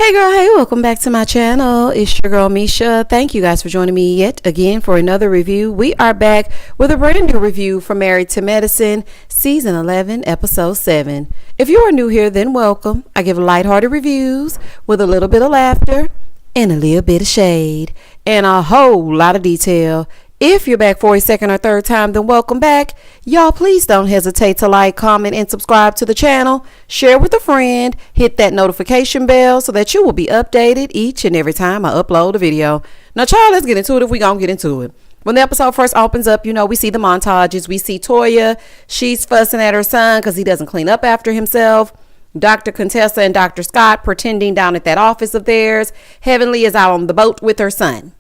Hey girl, hey, welcome back to my channel. It's your girl Misha. Thank you guys for joining me yet again for another review. We are back with a brand new review for Married to Medicine, Season 11, Episode 7. If you are new here, then welcome. I give lighthearted reviews with a little bit of laughter and a little bit of shade and a whole lot of detail. If you're back for a second or third time, then welcome back. Y'all, please don't hesitate to like, comment, and subscribe to the channel. Share with a friend. Hit that notification bell so that you will be updated each and every time I upload a video. Now, child, let's get into it if we gonna get into it. When the episode first opens up, we see the montages. We see Toya. She's fussing at her son because he doesn't clean up after himself. Dr. Contessa and Dr. Scott pretending down at that office of theirs. Heavenly is out on the boat with her son.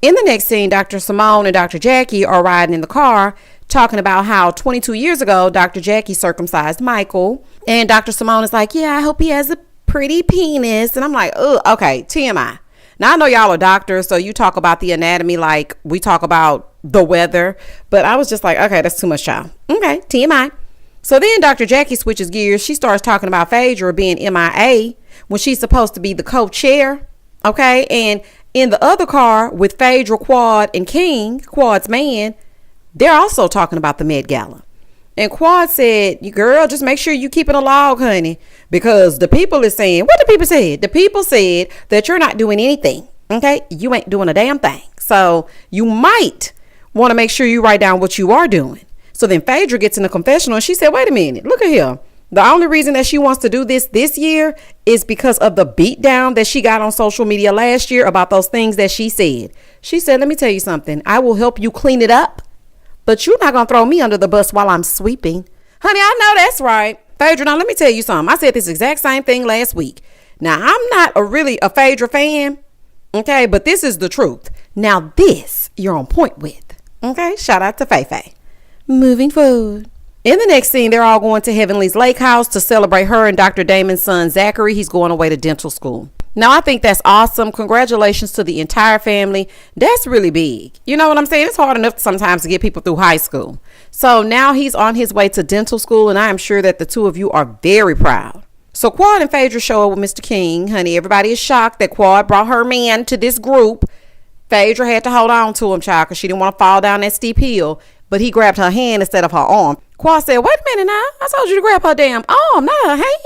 In the next scene, Dr. Simone and Dr. Jackie are riding in the car talking about how 22 years ago, Dr. Jackie circumcised Michael. And Dr. Simone is like, yeah, I hope he has a pretty penis. And I'm like, oh, okay, TMI. Now, I know y'all are doctors, so you talk about the anatomy like we talk about the weather. But I was just like, okay, that's too much, child. Okay, TMI. So then Dr. Jackie switches gears. She starts talking about Phaedra being MIA when she's supposed to be the co-chair. Okay, and in the other car with Phaedra, Quad, and King, Quad's man, they're also talking about the Med Gala. And Quad said, you girl, just make sure you keeping a log, honey, because the people is saying, what the people said? The people said that you're not doing anything. Okay, you ain't doing a damn thing. So you might want to make sure you write down what you are doing. So then Phaedra gets in the confessional and she said, wait a minute, look at here. The only reason that she wants to do this year is because of the beatdown that she got on social media last year about those things that she said. She said, let me tell you something. I will help you clean it up, but you're not going to throw me under the bus while I'm sweeping. Honey, I know that's right. Phaedra, now let me tell you something. I said this exact same thing last week. Now, I'm not really a Phaedra fan, okay, but this is the truth. Now, this you're on point with, okay? Shout out to Faye. Moving forward. In the next scene, they're all going to Heavenly's lake house to celebrate her and Dr. Damon's son, Zachary. He's going away to dental school. Now, I think that's awesome. Congratulations to the entire family. That's really big. You know what I'm saying? It's hard enough sometimes to get people through high school. So now he's on his way to dental school, and I am sure that the two of you are very proud. So Quad and Phaedra show up with Mr. King. Honey, everybody is shocked that Quad brought her man to this group. Phaedra had to hold on to him, child, because she didn't want to fall down that steep hill. But he grabbed her hand instead of her arm. Quad said, wait a minute now. I told you to grab her damn arm, not her hand.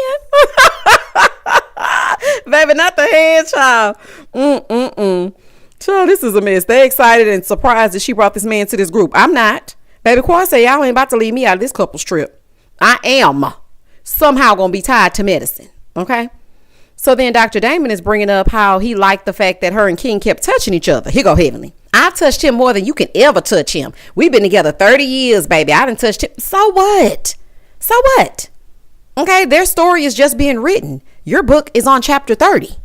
Baby, not the hand, child. Child, this is a mess. They excited and surprised that she brought this man to this group. I'm not. Baby, Quad said, y'all ain't about to leave me out of this couple's trip. I am somehow going to be tied to medicine. Okay? So then Dr. Damon is bringing up how he liked the fact that her and King kept touching each other. Here go Heavenly. I touched him more than you can ever touch him. We've been together 30 years, baby. I done touched him. So what? So what? Okay, their story is just being written. Your book is on chapter 30.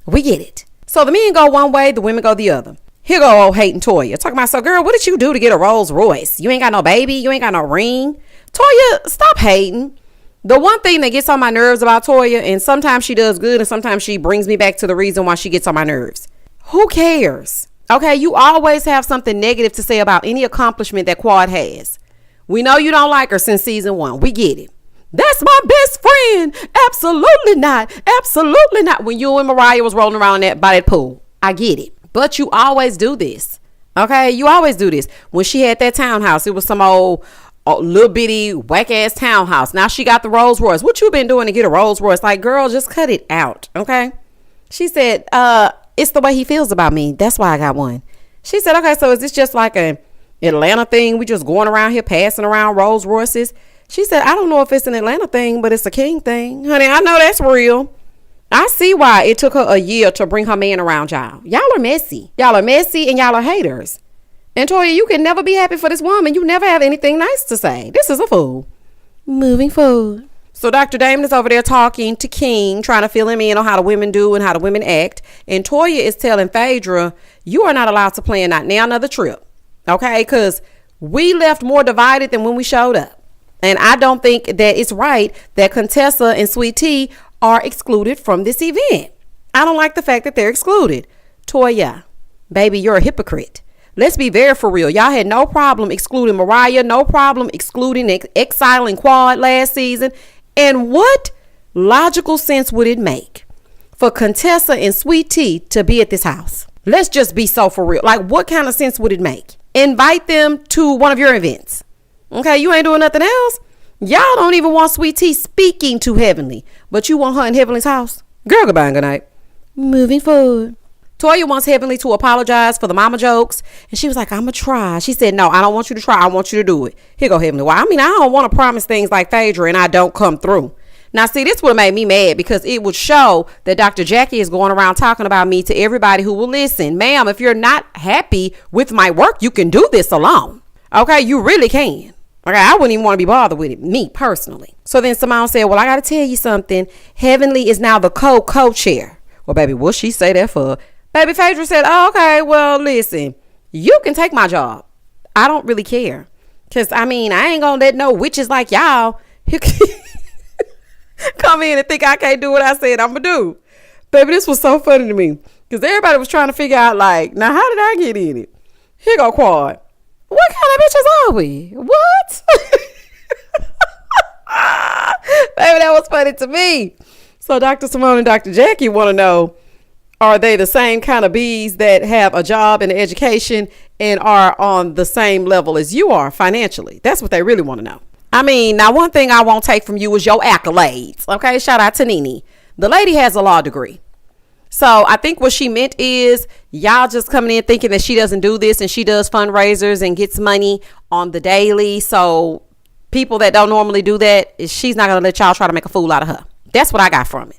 We get it. So the men go one way, the women go the other. Here go old hating Toya. Talking about, so girl, what did you do to get a Rolls Royce? You ain't got no baby. You ain't got no ring. Toya, stop hating. The one thing that gets on my nerves about Toya, and sometimes she does good and sometimes she brings me back to the reason why she gets on my nerves. Who cares? Okay, you always have something negative to say about any accomplishment that Quad has. We know you don't like her since season 1. We get it. That's my best friend. Absolutely not. Absolutely not. When you and Mariah was rolling around by that pool. I get it. But you always do this. Okay, you always do this. When she had that townhouse, it was some old little bitty whack ass townhouse. Now she got the Rolls Royce. What you been doing to get a Rolls Royce? Like, girl, just cut it out. Okay. She said, it's the way he feels about me. That's why I got one. She said, okay, so is this just like an Atlanta thing? We just going around here passing around Rolls Royces? She said, I don't know if it's an Atlanta thing, but it's a King thing. Honey, I know that's real. I see why it took her a year to bring her man around y'all. Y'all are messy. Y'all are messy and y'all are haters. And Toya, you can never be happy for this woman. You never have anything nice to say. This is a fool. Moving forward. So Dr. Damon is over there talking to King, trying to fill him in on how the women do and how the women act. And Toya is telling Phaedra, you are not allowed to plan out now another trip. Okay? Because we left more divided than when we showed up. And I don't think that it's right that Contessa and Sweet Tea are excluded from this event. I don't like the fact that they're excluded. Toya, baby, you're a hypocrite. Let's be very for real. Y'all had no problem excluding Mariah, no problem excluding exiling Quad last season. And what logical sense would it make for Contessa and Sweet Tea to be at this house? Let's just be so for real. Like, what kind of sense would it make? Invite them to one of your events. Okay, you ain't doing nothing else. Y'all don't even want Sweet Tea speaking to Heavenly, but you want her in Heavenly's house? Girl, goodbye and good night. Moving forward. Toya wants Heavenly to apologize for the mama jokes. And she was like, I'm going to try. She said, no, I don't want you to try. I want you to do it. Here go Heavenly. Well, I mean, I don't want to promise things like Phaedra and I don't come through. Now, see, this would have made me mad because it would show that Dr. Jackie is going around talking about me to everybody who will listen. Ma'am, if you're not happy with my work, you can do this alone. Okay, you really can. Okay, I wouldn't even want to be bothered with it, me personally. So then Simone said, well, I got to tell you something. Heavenly is now the co-chair. Well, baby, what she say that for? Baby, Phaedra said, oh, okay, well, listen, you can take my job. I don't really care. Because, I mean, I ain't going to let no witches like y'all come in and think I can't do what I said I'm going to do. Baby, this was so funny to me. Because everybody was trying to figure out, like, now, how did I get in it? Here go Quad. What kind of bitches are we? What? Baby, that was funny to me. So Dr. Simone and Dr. Jackie want to know, are they the same kind of bees that have a job and an education and are on the same level as you are financially? That's what they really want to know. I mean, now one thing I won't take from you is your accolades. Okay, shout out to Nene. The lady has a law degree. So I think what she meant is y'all just coming in thinking that she doesn't do this and she does fundraisers and gets money on the daily. So people that don't normally do that, she's not going to let y'all try to make a fool out of her. That's what I got from it.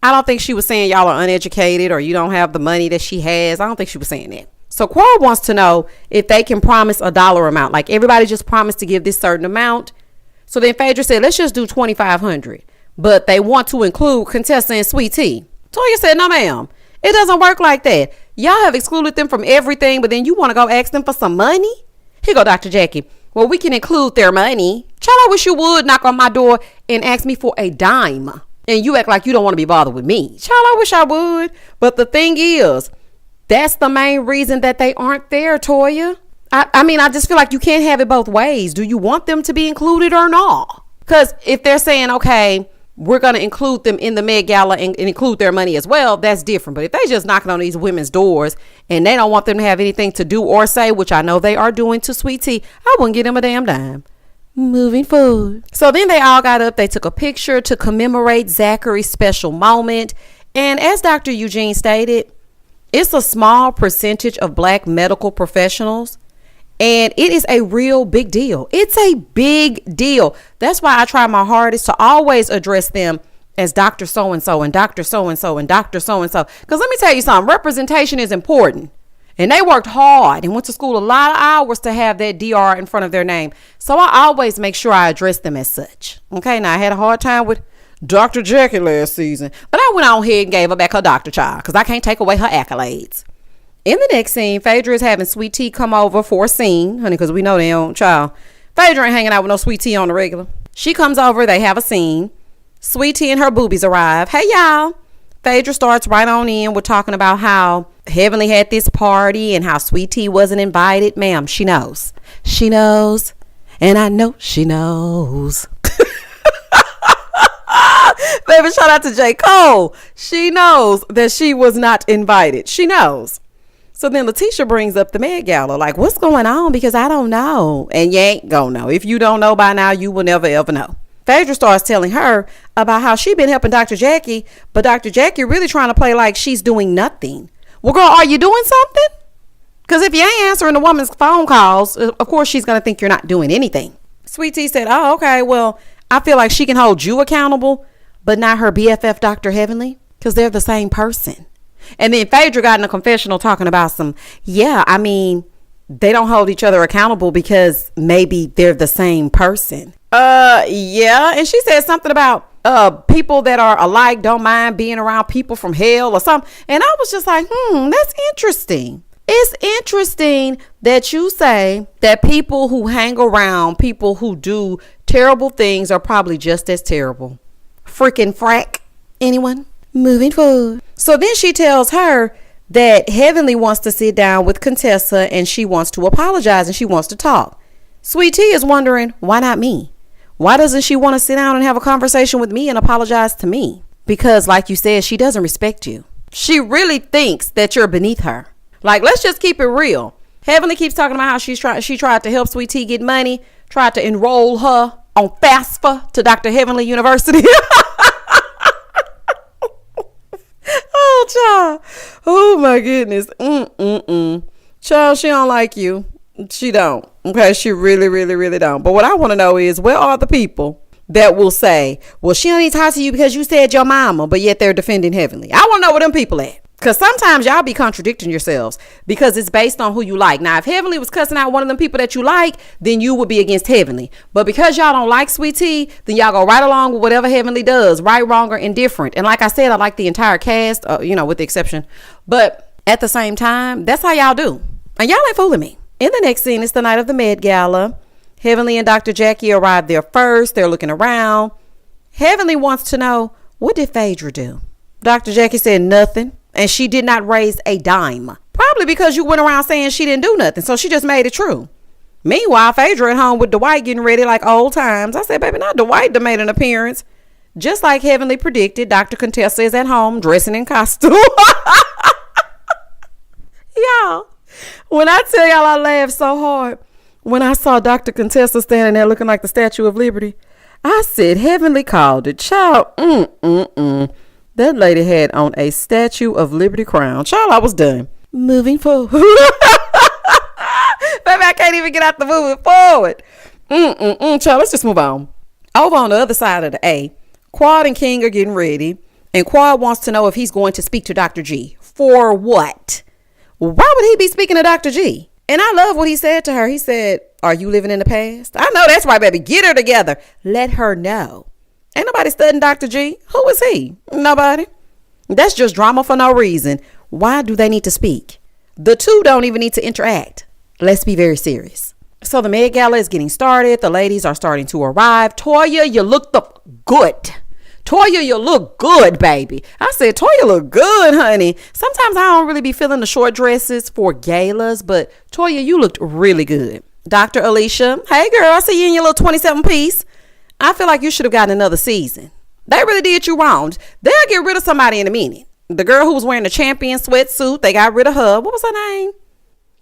I don't think she was saying y'all are uneducated or you don't have the money that she has. I don't think she was saying that. So Quad wants to know if they can promise a dollar amount. Like everybody just promised to give this certain amount. So then Phaedra said, let's just do $2,500. But they want to include Contessa and Sweet Tea. Toya said, no, ma'am. It doesn't work like that. Y'all have excluded them from everything, but then you want to go ask them for some money? Here go Dr. Jackie. Well, we can include their money. Child, I wish you would knock on my door and ask me for a dime. And you act like you don't want to be bothered with me. Child, I wish I would. But the thing is, that's the main reason that they aren't there, Toya. I mean, I just feel like you can't have it both ways. Do you want them to be included or not? Because if they're saying, okay, we're going to include them in the Med Gala and include their money as well, that's different. But if they just knocking on these women's doors and they don't want them to have anything to do or say, which I know they are doing to Sweet Tea, I wouldn't give them a damn dime. Moving forward. So then they all got up. They took a picture to commemorate Zachary's special moment. And as Dr. Eugene stated, it's a small percentage of Black medical professionals. And it is a real big deal. It's a big deal. That's why I try my hardest to always address them as Dr. So-and-so and Dr. So-and-so and Dr. So-and-so. Because let me tell you something, representation is important. And they worked hard and went to school a lot of hours to have that DR in front of their name. So I always make sure I address them as such. Okay, now I had a hard time with Dr. Jackie last season. But I went on ahead and gave her back her doctor child because I can't take away her accolades. In the next scene, Phaedra is having Sweet Tea come over for a scene, honey, because we know they don't, child. Phaedra ain't hanging out with no Sweet Tea on the regular. She comes over, they have a scene. Sweet Tea and her boobies arrive. Hey, y'all. Phaedra starts right on in with talking about how Heavenly had this party and how Sweet Tea wasn't invited. Ma'am, she knows. She knows. And I know she knows. Baby, shout out to J. Cole. She knows that she was not invited. She knows. So then Letitia brings up the Med Gala. Like, what's going on? Because I don't know. And you ain't gonna know. If you don't know by now, you will never, ever know. Phaedra starts telling her about how she been helping Dr. Jackie, but Dr. Jackie really trying to play like she's doing nothing. Well, girl, are you doing something? Because if you ain't answering the woman's phone calls, of course she's going to think you're not doing anything. Sweet Tea said, oh, okay, well, I feel like she can hold you accountable, but not her BFF, Dr. Heavenly, because they're the same person. And then Phaedra got in a confessional talking about they don't hold each other accountable because maybe they're the same person. Yeah. And she said something about people that are alike don't mind being around people from hell or something. And I was just like, that's interesting. It's interesting that you say that people who hang around people who do terrible things are probably just as terrible. Freaking frack. Anyone? Moving forward. So then she tells her that Heavenly wants to sit down with Contessa and she wants to apologize and she wants to talk. Sweet Tea is wondering, why not me? Why doesn't she want to sit down and have a conversation with me and apologize to me? Because like you said, she doesn't respect you. She really thinks that you're beneath her. Like, let's just keep it real. Heavenly keeps talking about how she tried to help Sweet Tea get money, tried to enroll her on FAFSA to Dr. Heavenly University. Oh, child. Oh, my goodness. Child, she don't like you. She don't. Okay, she really, really, really don't. But what I want to know is, where are the people that will say, well, she don't need to talk to you because you said your mama, but yet they're defending Heavenly? I want to know where them people at. Because sometimes y'all be contradicting yourselves because it's based on who you like. Now, if Heavenly was cussing out one of them people that you like, then you would be against Heavenly. But because y'all don't like Sweet Tea, then y'all go right along with whatever Heavenly does, right, wrong, or indifferent. And like I said, I like the entire cast, with the exception. But at the same time, that's how y'all do. And y'all ain't fooling me. In the next scene, it's the night of the Med Gala. Heavenly and Dr. Jackie arrived there first. They're looking around. Heavenly wants to know, what did Phaedra do? Dr. Jackie said nothing. And she did not raise a dime. Probably because you went around saying she didn't do nothing. So she just made it true. Meanwhile, Phaedra at home with Dwight getting ready like old times. I said, baby, not Dwight that made an appearance. Just like Heavenly predicted, Dr. Contessa is at home dressing in costume. Y'all, when I tell y'all I laughed so hard when I saw Dr. Contessa standing there looking like the Statue of Liberty, I said, Heavenly called it. Child, that lady had on a Statue of Liberty crown. Child, I was done. Moving forward. Baby, I can't even get out the moving forward. Child, let's just move on. Over on the other side of the A, Quad and King are getting ready. And Quad wants to know if he's going to speak to Dr. G. For what? Why would he be speaking to Dr. G? And I love what he said to her. He said, are you living in the past? I know that's right, baby. Get her together. Let her know. Ain't nobody studying Dr. G. Who is he? Nobody. That's just drama for no reason. Why do they need to speak? The two don't even need to interact. Let's be very serious. So the Med Gala is getting started. The ladies are starting to arrive. Toya, you look good. Toya, you look good, baby. I said, Toya look good, honey. Sometimes I don't really be feeling the short dresses for galas, but Toya, you looked really good. Dr. Alicia, hey girl, I see you in your little 27 piece. I feel like you should have gotten another season. They really did you wrong. They'll get rid of somebody in a minute. The girl who was wearing the champion sweatsuit, they got rid of her. What was her name?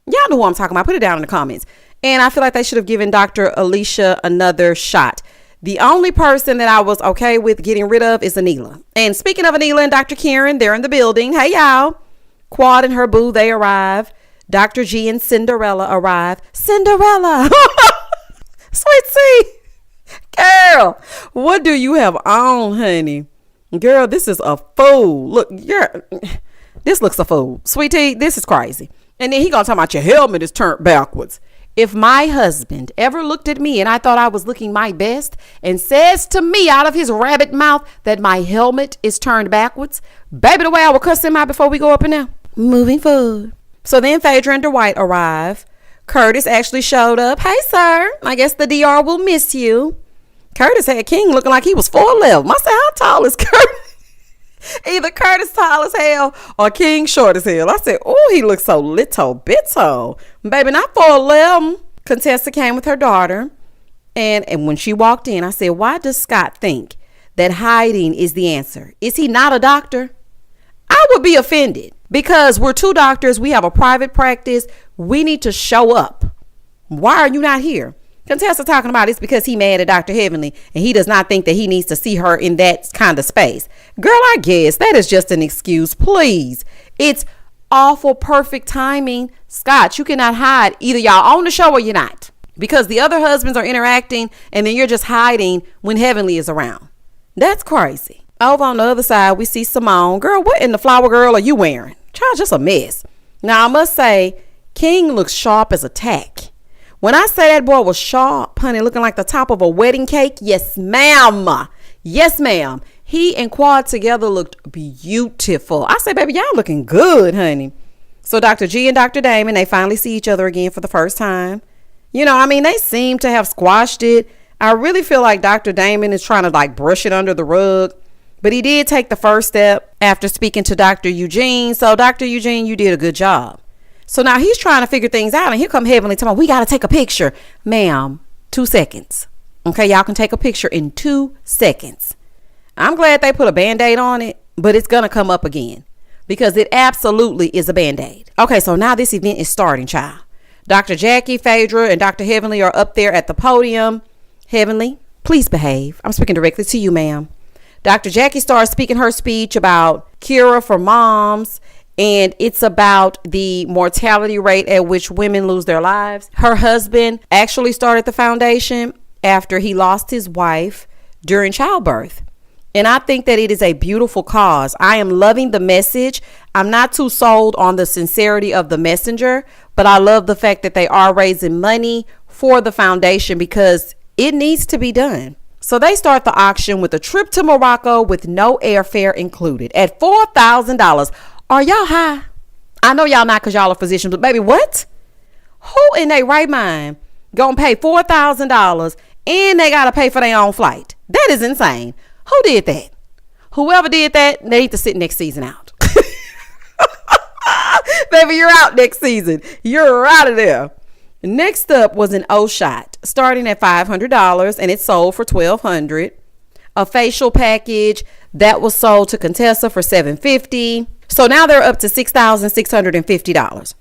Y'all know who I'm talking about. Put it down in the comments. And I feel like they should have given Dr. Alicia another shot. The only person that I was okay with getting rid of is Anila. And speaking of Anila and Dr. Karen, they're in the building. Hey, y'all. Quad and her boo, they arrive. Dr. G and Cinderella arrive. Cinderella. Sweet Tea. Girl, what do you have on, honey? Girl, this is a fool. Look, this looks a fool. Sweet Tea, this is crazy. And then he gonna talk about your helmet is turned backwards. If my husband ever looked at me and I thought I was looking my best and says to me out of his rabbit mouth that my helmet is turned backwards, baby, the way I will cuss him out before we go up in there. Moving forward. So then Phaedra and Dwight arrive. Curtis actually showed up. Hey, sir. I guess the DR will miss you. Curtis had King looking like he was 4'11". I said, how tall is Curtis? Either Curtis tall as hell or King short as hell. I said, oh, he looks so little bittle. Baby, not 4'11". Contessa came with her daughter. And when she walked in, I said, why does Scott think that hiding is the answer? Is he not a doctor? I would be offended because we're two doctors. We have a private practice. We need to show up. Why are you not here? Contessa talking about it's because he mad at Dr. Heavenly and he does not think that he needs to see her in that kind of space. Girl, I guess that is just an excuse. Please. It's awful perfect timing. Scott, you cannot hide. Either y'all on the show or you're not, because the other husbands are interacting and then you're just hiding when Heavenly is around. That's crazy. Over on the other side, we see Simone. Girl, what in the flower girl are you wearing? Child, just a mess. Now, I must say, King looks sharp as a tack. When I say that boy was sharp, honey, looking like the top of a wedding cake, yes, ma'am. Yes, ma'am. He and Quad together looked beautiful. I say, baby, y'all looking good, honey. So Dr. G and Dr. Damon, they finally see each other again for the first time. You know, I mean, they seem to have squashed it. I really feel like Dr. Damon is trying to like brush it under the rug. But he did take the first step after speaking to Dr. Eugene. So Dr. Eugene, you did a good job. So now he's trying to figure things out. And here come Heavenly telling me, we got to take a picture. Ma'am, 2 seconds. Okay, y'all can take a picture in 2 seconds. I'm glad they put a Band-Aid on it, but it's going to come up again because it absolutely is a Band-Aid. Okay, so now this event is starting, child. Dr. Jackie, Phaedra, and Dr. Heavenly are up there at the podium. Heavenly, please behave. I'm speaking directly to you, ma'am. Dr. Jackie starts speaking her speech about cure for moms, and it's about the mortality rate at which women lose their lives. Her husband actually started the foundation after he lost his wife during childbirth. And I think that it is a beautiful cause. I am loving the message. I'm not too sold on the sincerity of the messenger, but I love the fact that they are raising money for the foundation because it needs to be done. So they start the auction with a trip to Morocco with no airfare included at $4,000. Are y'all high? I know y'all not because y'all are physicians, but baby, what? Who in their right mind gonna pay $4,000 and they gotta pay for their own flight? That is insane. Who did that? Whoever did that, they need to sit next season out. Baby, you're out next season. You're out of there. Next up was an O-Shot starting at $500 and it sold for $1,200. A facial package that was sold to Contessa for $750. So now they're up to $6,650.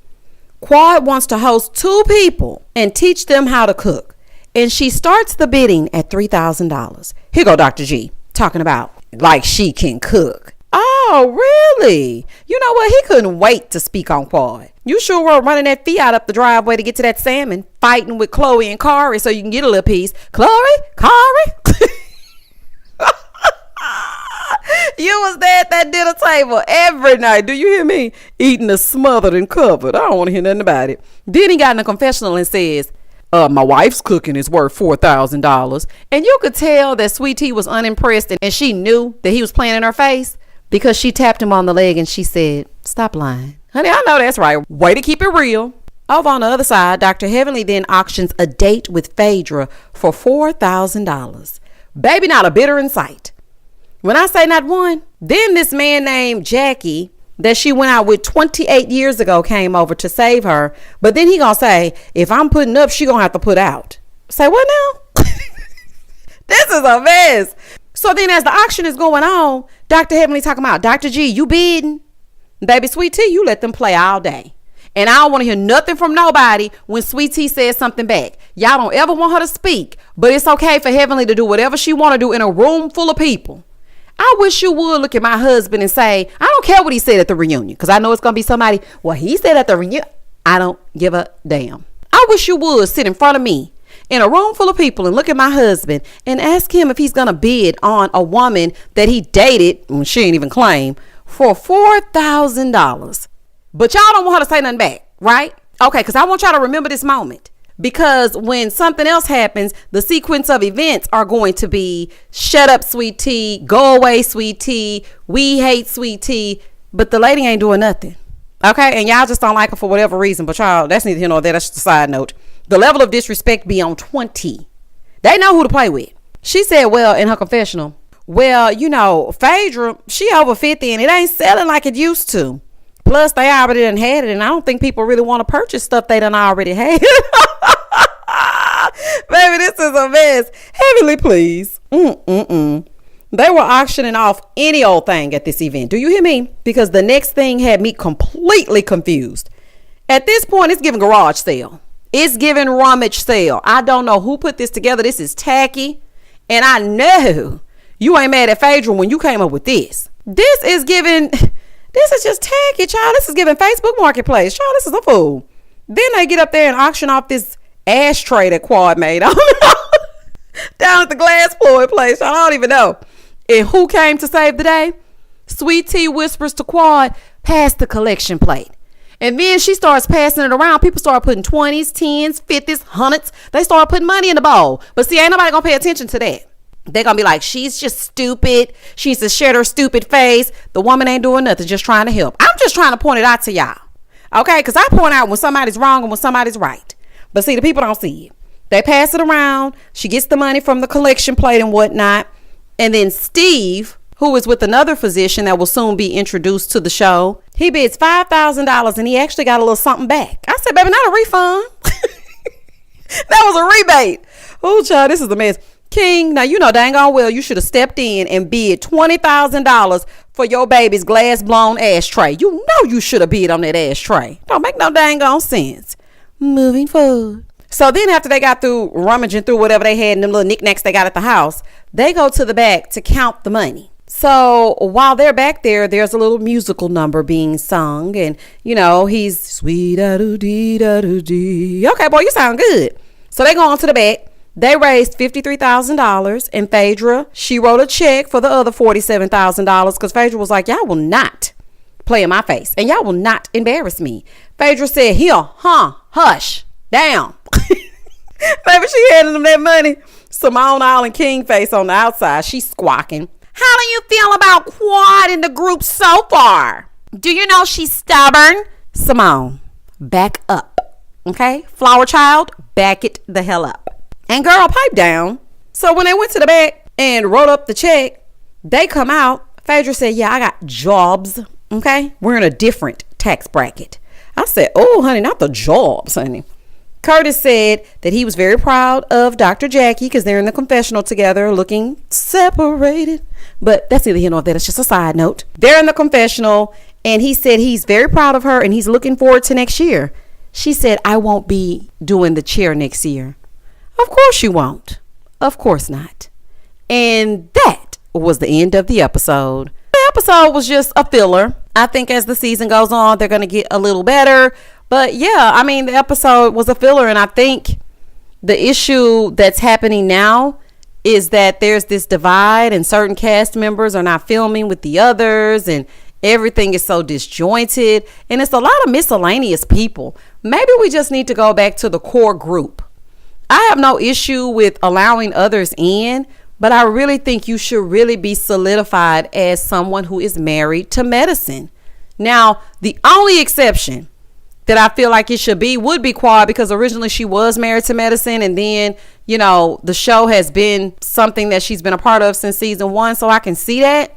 Quad wants to host 2 people and teach them how to cook. And she starts the bidding at $3,000. Here go Dr. G talking about like she can cook. Oh, really? You know what? He couldn't wait to speak on Quad. You sure were running that Fiat up the driveway to get to that salmon, fighting with Chloe and Kari so you can get a little piece. Chloe, Kari. You was there at that dinner table every night. Do you hear me? Eating the smothered and covered. I don't want to hear nothing about it. Then he got in a confessional and says, my wife's cooking is worth $4,000. And you could tell that Sweet Tea was unimpressed and she knew that he was playing in her face because she tapped him on the leg and she said, stop lying. Honey, I know that's right. Way to keep it real. Over on the other side, Dr. Heavenly then auctions a date with Phaedra for $4,000. Baby, not a bidder in sight. When I say not one, then this man named Jackie that she went out with 28 years ago came over to save her. But then he gonna say, if I'm putting up, she gonna have to put out. Say what now? This is a mess. So then as the auction is going on, Dr. Heavenly talking about, Dr. G, you bidding? Baby, Sweet Tea, you let them play all day. And I don't want to hear nothing from nobody when Sweet Tea says something back. Y'all don't ever want her to speak, but it's okay for Heavenly to do whatever she want to do in a room full of people. I wish you would look at my husband and say, I don't care what he said at the reunion, because I know it's going to be somebody, well, he said at the reunion. I don't give a damn. I wish you would sit in front of me in a room full of people and look at my husband and ask him if he's going to bid on a woman that he dated, when she ain't even claim, for $4,000. But y'all don't want her to say nothing back, right? Okay, because I want y'all to remember this moment. Because when something else happens, the sequence of events are going to be shut up, Sweet Tea, go away, Sweet Tea, we hate Sweet Tea, but the lady ain't doing nothing. Okay, and y'all just don't like her for whatever reason, but y'all, that's neither here nor there, that's just a side note. The level of disrespect be on 20. They know who to play with. She said, well, in her confessional, well, you know, Phaedra, she over 50 and it ain't selling like it used to. Plus, they already done had it, and I don't think people really want to purchase stuff they done already had. Baby, this is a mess. Heavenly, please. They were auctioning off any old thing at this event. Do you hear me? Because the next thing had me completely confused. At this point, it's giving garage sale. It's giving rummage sale. I don't know who put this together. This is tacky. And I know you ain't mad at Phaedra when you came up with this. This is just tacky, child. This is giving Facebook Marketplace. Child, this is a fool. Then they get up there and auction off this ashtray that Quad made. I don't know. Down at the glass floor place. I don't even know. And who came to save the day? Sweet Tea whispers to Quad, pass the collection plate. And then she starts passing it around. People start putting 20s, 10s, 50s, 100s. They start putting money in the bowl. But see, ain't nobody gonna pay attention to that. They're gonna be like, she's just stupid. She needs to shed her stupid face. The woman ain't doing nothing, just trying to help. I'm just trying to point it out to y'all. Okay, because I point out when somebody's wrong and when somebody's right. But see, the people don't see it. They pass it around. She gets the money from the collection plate and whatnot. And then Steve, who is with another physician that will soon be introduced to the show, he bids $5,000 and he actually got a little something back. I said, baby, not a refund. That was a rebate. Oh, child, this is a mess. King, now you know dang on well you should have stepped in and bid $20,000 for your baby's glass blown ashtray. You know you should have bid on that ashtray. Don't make no dang on sense. Moving forward. So then after they got through rummaging through whatever they had in them little knickknacks they got at the house, they go to the back to count the money. So while they're back there, there's a little musical number being sung. And, you know, he's sweet da-do-dee. Okay, boy, you sound good. So they go on to the back. They raised $53,000. And Phaedra, she wrote a check for the other $47,000 because Phaedra was like, y'all will not play in my face. And y'all will not embarrass me. Phaedra said, here, hush, down. Maybe she handed them that money. Simone Island King face on the outside. She's squawking. How do you feel about Quad in the group so far? Do you know she's stubborn? Simone, back up. Okay? Flower child, back it the hell up. And girl, pipe down. So when they went to the back and wrote up the check, they come out. Phaedra said, yeah, I got jobs. Okay? We're in a different tax bracket. I said, oh, honey, not the jobs, honey. Curtis said that he was very proud of Dr. Jackie because they're in the confessional together looking separated. But that's neither here nor there. That's just a side note. They're in the confessional and he said he's very proud of her and he's looking forward to next year. She said, I won't be doing the chair next year. Of course you won't. Of course not. And that was the end of the episode. The episode was just a filler. I think as the season goes on, they're going to get a little better. But yeah, I mean, the episode was a filler. And I think the issue that's happening now is that there's this divide and certain cast members are not filming with the others and everything is so disjointed. And it's a lot of miscellaneous people. Maybe we just need to go back to the core group. I have no issue with allowing others in, but I really think you should really be solidified as someone who is married to medicine. Now, the only exception that I feel like it should be would be Quad because originally she was married to medicine and then, you know, the show has been something that she's been a part of since season 1, so I can see that.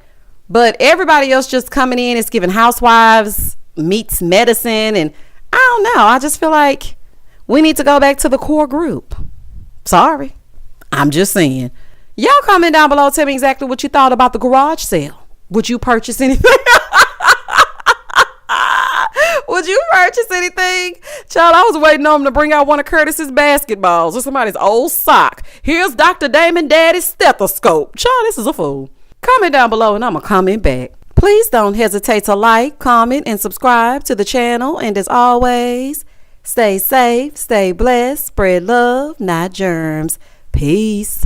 But everybody else just coming in is giving housewives meets medicine and I don't know. I just feel like we need to go back to the core group. Sorry. I'm just saying. Y'all comment down below. Tell me exactly what you thought about the garage sale. Would you purchase anything? Would you purchase anything? Child, I was waiting on him to bring out one of Curtis's basketballs or somebody's old sock. Here's Dr. Damon Daddy's stethoscope. Child, this is a fool. Comment down below and I'm going to comment back. Please don't hesitate to like, comment, and subscribe to the channel. And as always, stay safe, stay blessed, spread love, not germs. Peace.